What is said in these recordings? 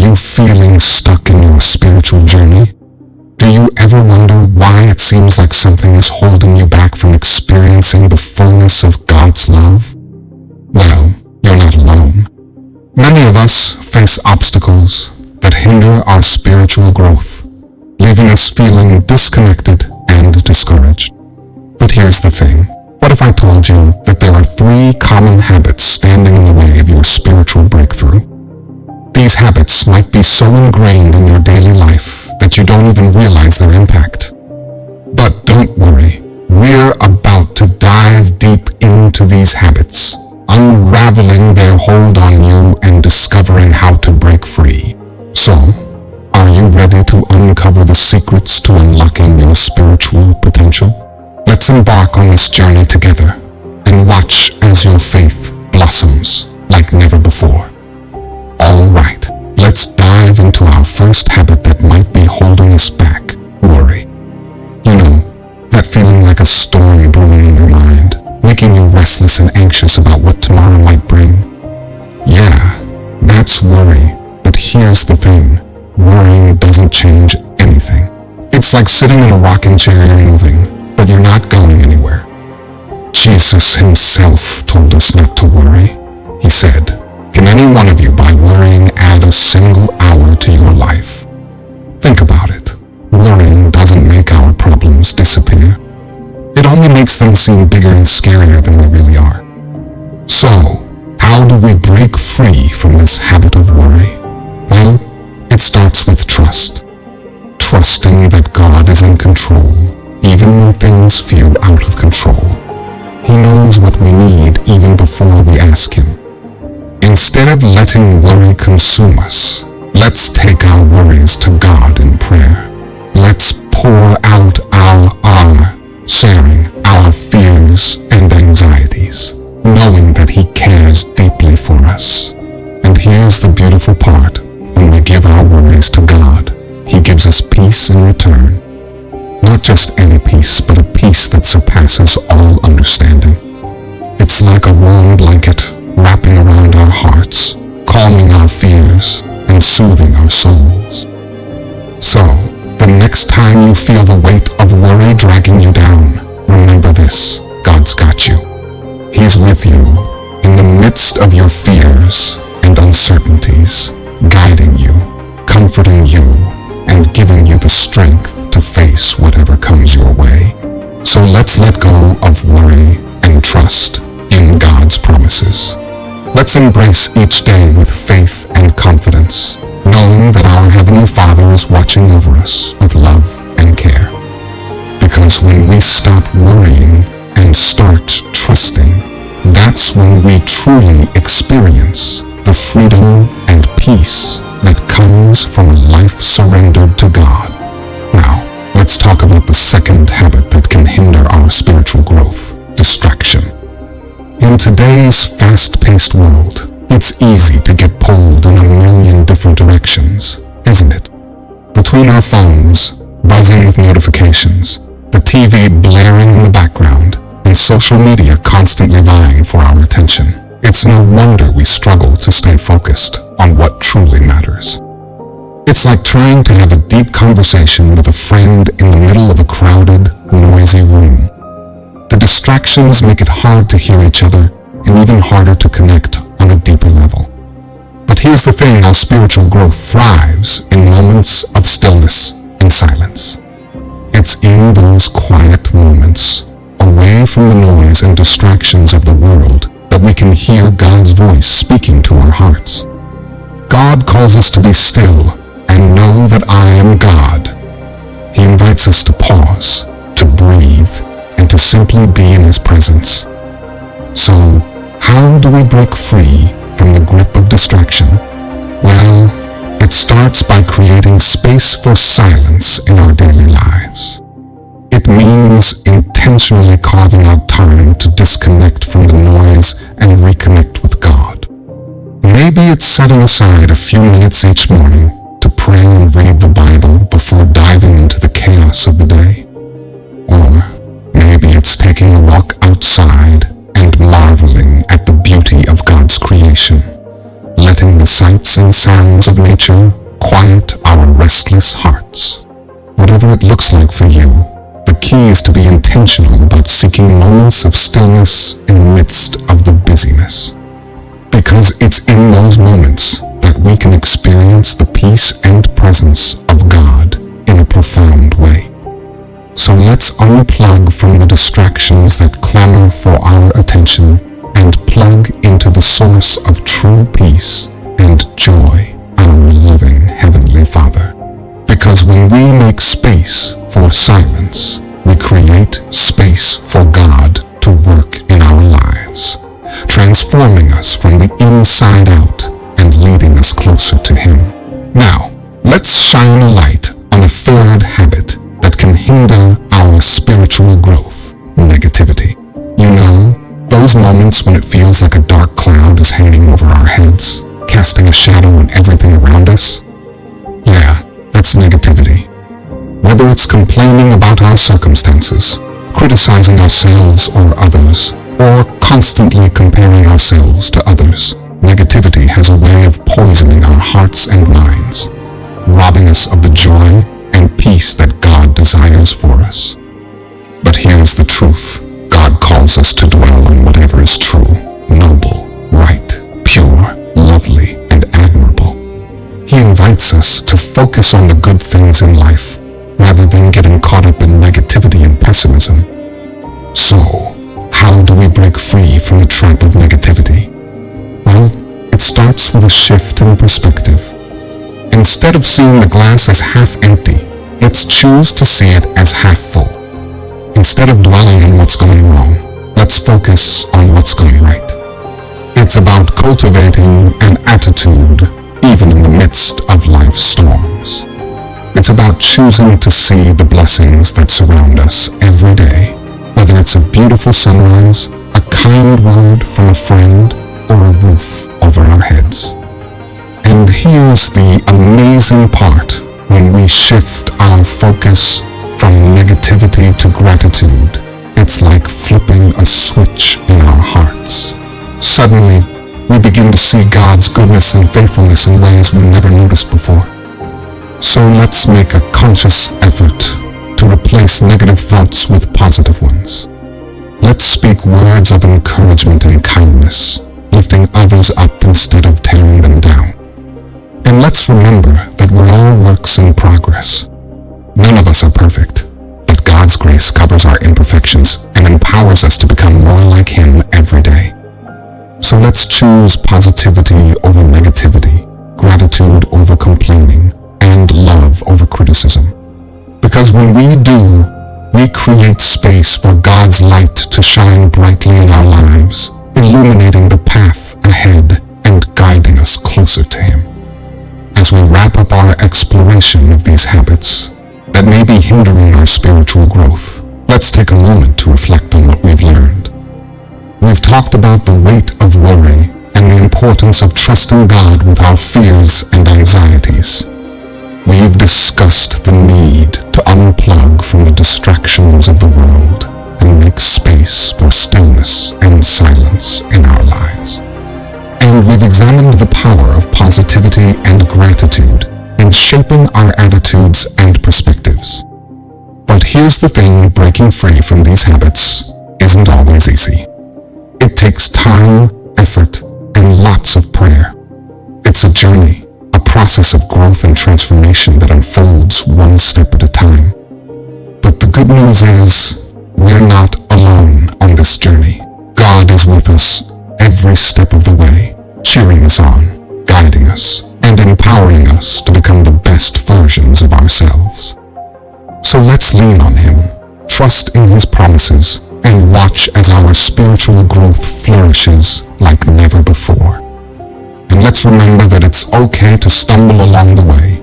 you feeling stuck in your spiritual journey? Do you ever wonder why it seems like something is holding you back from experiencing the fullness of God's love? Well, you're not alone. Many of us face obstacles that hinder our spiritual growth, leaving us feeling disconnected and discouraged. But here's the thing. What if I told you that there are 3 common habits standing in the way of your spiritual breakthrough? These habits might be so ingrained in your daily life that you don't even realize their impact. But don't worry, we're about to dive deep into these habits, unraveling their hold on you and discovering how to break free. So, are you ready to uncover the secrets to unlocking your spiritual potential? Let's embark on this journey together and watch as your faith blossoms like never before. All right, let's dive into our first habit that might be holding us back: worry. You know, that feeling like a storm brewing in your mind, making you restless and anxious about what tomorrow might bring. Yeah, that's worry, but here's the thing. Worrying doesn't change anything. It's like sitting in a rocking chair you're moving, but you're not going anywhere. Jesus himself told us not to worry. He said, "Can any one of you by worrying add a single hour to your life?" Think about it. Worrying doesn't make our problems disappear. It only makes them seem bigger and scarier than they really are. So, how do we break free from this habit of worry? Well, it starts with trust. Trusting that God is in control, even when things feel out of control. He knows what we need even before we ask Him. Instead of letting worry consume us, let's take our worries to God in prayer. Let's pour out sharing our fears and anxieties, knowing that He cares deeply for us. And here's the beautiful part. When we give our worries to God, He gives us peace in return. Not just any peace, but a peace that surpasses all understanding. It's like a warm blanket wrapping around our hearts, calming our fears and soothing our souls. So, the next time you feel the weight of worry dragging you down, remember this: God's got you. He's with you in the midst of your fears and uncertainties, guiding you, comforting you, and giving you the strength to face whatever comes your way. So let's let go of worry and trust in God's promises. Let's embrace each day with faith and confidence, knowing that our Heavenly Father is watching over us with love and care. Because when we stop worrying and start trusting, that's when we truly experience the freedom and peace that comes from a life surrendered to God. Now, let's talk about the second habit that can hinder our spiritual growth: distraction. In today's fast-paced world, it's easy to get pulled in a million different directions, isn't it? Between our phones, buzzing with notifications, the TV blaring in the background, and social media constantly vying for our attention, it's no wonder we struggle to stay focused on what truly matters. It's like trying to have a deep conversation with a friend in the middle of a crowded, noisy room. The distractions make it hard to hear each other and even harder to connect on a deeper level. But here's the thing: our spiritual growth thrives in moments of stillness and silence. It's in those quiet moments, away from the noise and distractions of the world, that we can hear God's voice speaking to our hearts. God calls us to be still and know that I am God. He invites us to pause, to breathe, and to simply be in His presence. So, how do we break free from the grip of distraction? Well, it starts by creating space for silence in our daily lives. It means intentionally carving out time to disconnect from the noise and reconnect with God. Maybe it's setting aside a few minutes each morning to pray and read the Bible before diving into the chaos of the day. Or maybe it's taking a walk outside and marveling at the beauty of God's creation. letting the sights and sounds of nature quiet our restless hearts. Whatever it looks like for you, the key is to be intentional about seeking moments of stillness in the midst of the busyness. Because it's in those moments that we can experience the peace and presence of God in a profound way. So let's unplug from the distractions that clamor for our attention and plug into the source of true peace and joy, our loving Heavenly Father. Because when we make space for silence, we create space for God to work in our lives, transforming us from the inside out and leading us closer to Him. Now, let's shine a light on a third habit that can hinder our spiritual growth: negativity. You know, those moments when it feels like a dark cloud is hanging over our heads, casting a shadow on everything around us? Yeah, that's negativity. Whether it's complaining about our circumstances, criticizing ourselves or others, or constantly comparing ourselves to others, negativity has a way of poisoning our hearts and minds, robbing us of the joy and peace that God desires for us. But here's the truth. God calls us to dwell on whatever is true, noble, right, pure, lovely, and admirable. He invites us to focus on the good things in life rather than getting caught up in negativity and pessimism. So, how do we break free from the trap of negativity? Well, it starts with a shift in perspective. Instead of seeing the glass as half empty, let's choose to see it as half full. Instead of dwelling on what's going wrong, let's focus on what's going right. It's about cultivating an attitude even in the midst of life's storms. It's about choosing to see the blessings that surround us every day, whether it's a beautiful sunrise, a kind word from a friend, or a roof over our heads. And here's the amazing part: when we shift our focus from negativity to gratitude, it's like flipping a switch in our hearts. Suddenly, we begin to see God's goodness and faithfulness in ways we never noticed before. So let's make a conscious effort to replace negative thoughts with positive ones. Let's speak words of encouragement and kindness, lifting others up instead of tearing them down. And let's remember that we're all works in progress. None of us are perfect, but God's grace covers our imperfections and empowers us to become more like Him every day. So let's choose positivity over negativity, gratitude over complaining, and love over criticism. Because when we do, we create space for God's light to shine brightly in our lives, illuminating the path ahead and guiding us closer to Him. As we wrap up our exploration of these habits that may be hindering our spiritual growth, let's take a moment to reflect on what we've learned. We've talked about the weight of worry and the importance of trusting God with our fears and anxieties. We've discussed the need to unplug from the distractions of the world and make space for stillness and silence in our lives. And we've examined the power of positivity and gratitude in shaping our attitudes and perspectives. But here's the thing: breaking free from these habits isn't always easy. It takes time, effort, and lots of prayer. It's a journey, a process of growth and transformation that unfolds one step at a time. But the good news is, we're not alone on this journey. God is with us every step of the way, cheering us on, guiding us, and empowering us to become the best versions of ourselves. So let's lean on Him, trust in His promises, and watch as our spiritual growth flourishes like never before. And let's remember that it's okay to stumble along the way.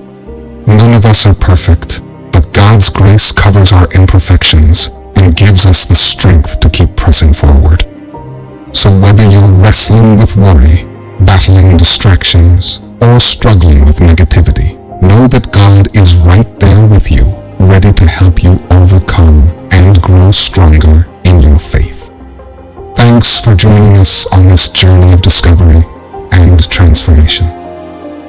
None of us are perfect, but God's grace covers our imperfections and gives us the strength to keep pressing forward. So whether you're wrestling with worry, battling distractions, or struggling with negativity, know that God is right there with you, ready to help you overcome and grow stronger in your faith. Thanks for joining us on this journey of discovery. and transformation.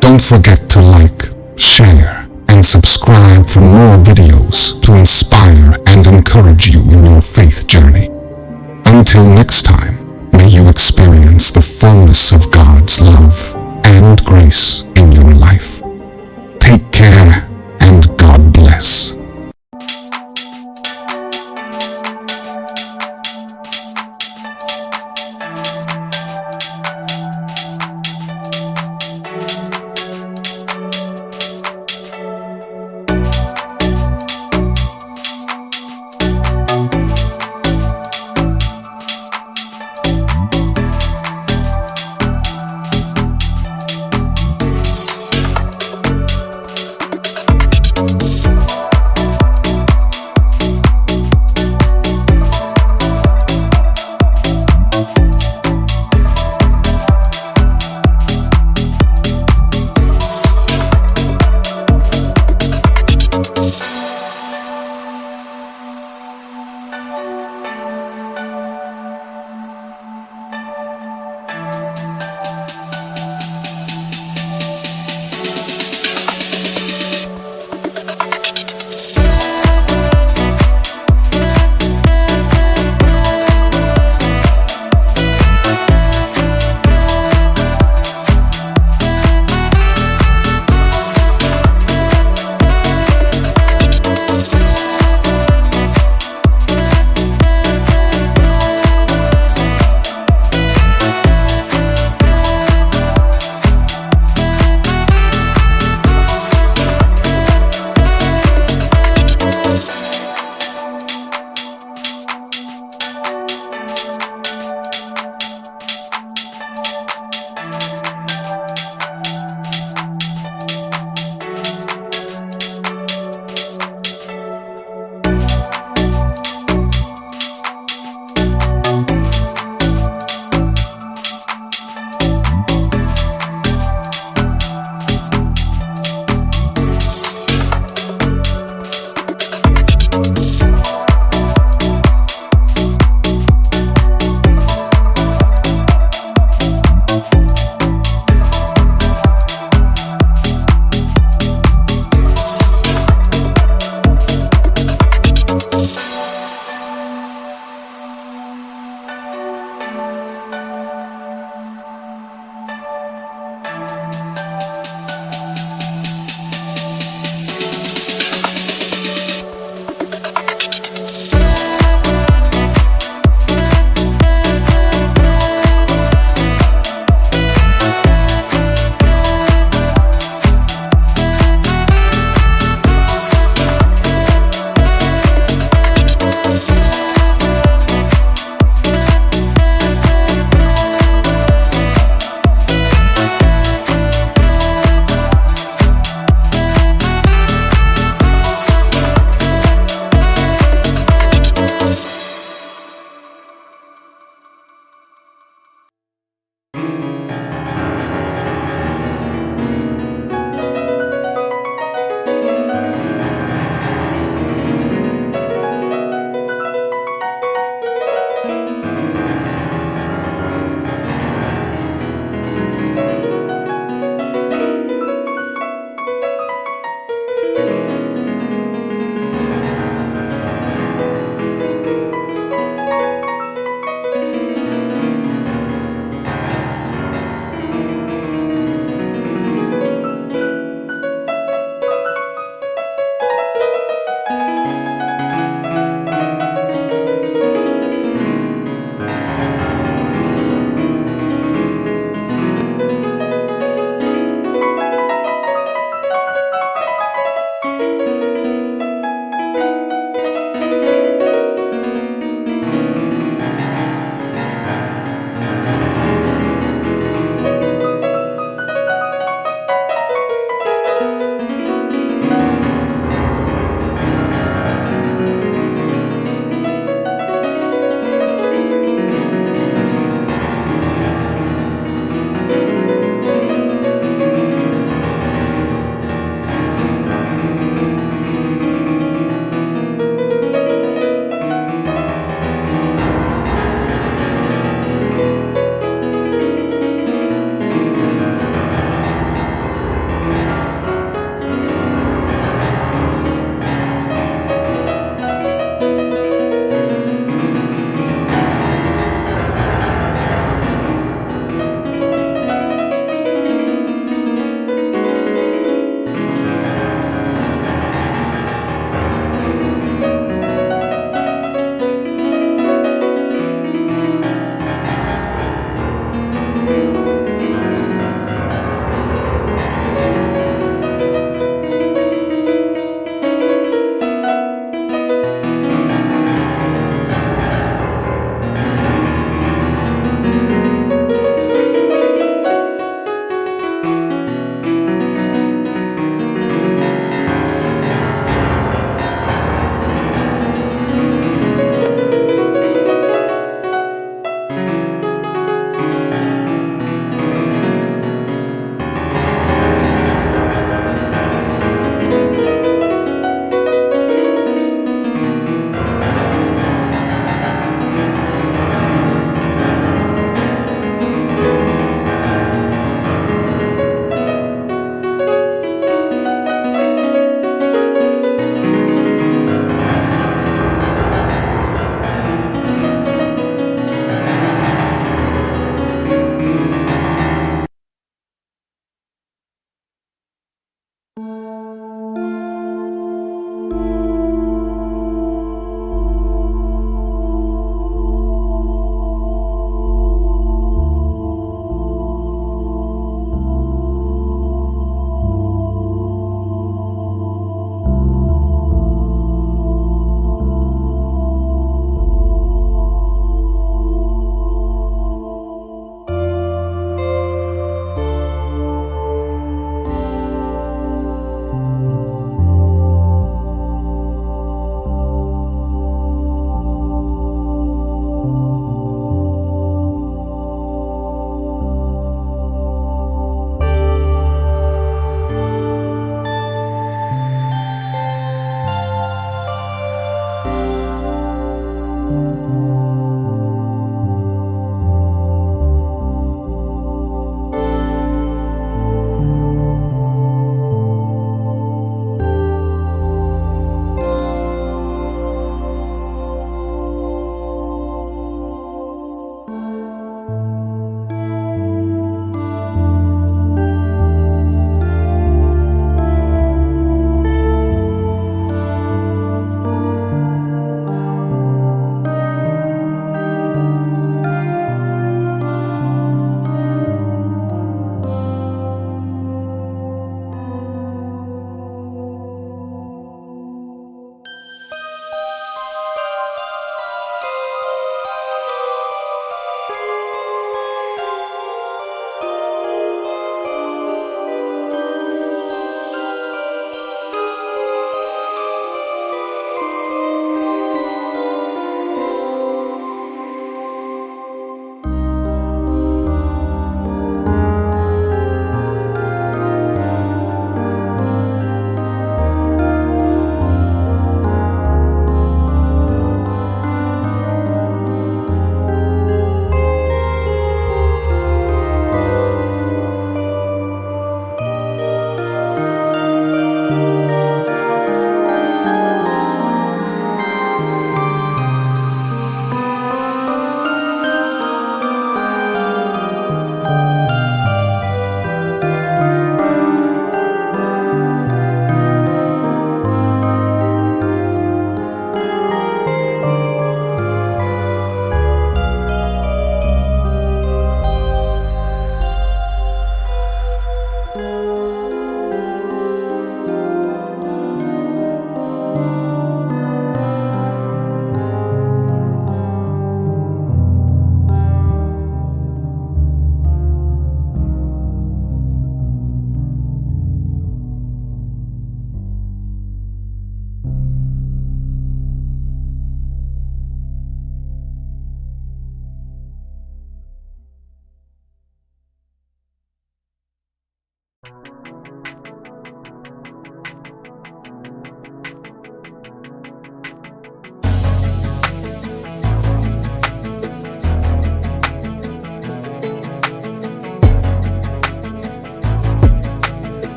Don't forget to like, share, and subscribe for more videos to inspire and encourage you in your faith journey. Until next time, may you experience the fullness of God's love and grace in your life.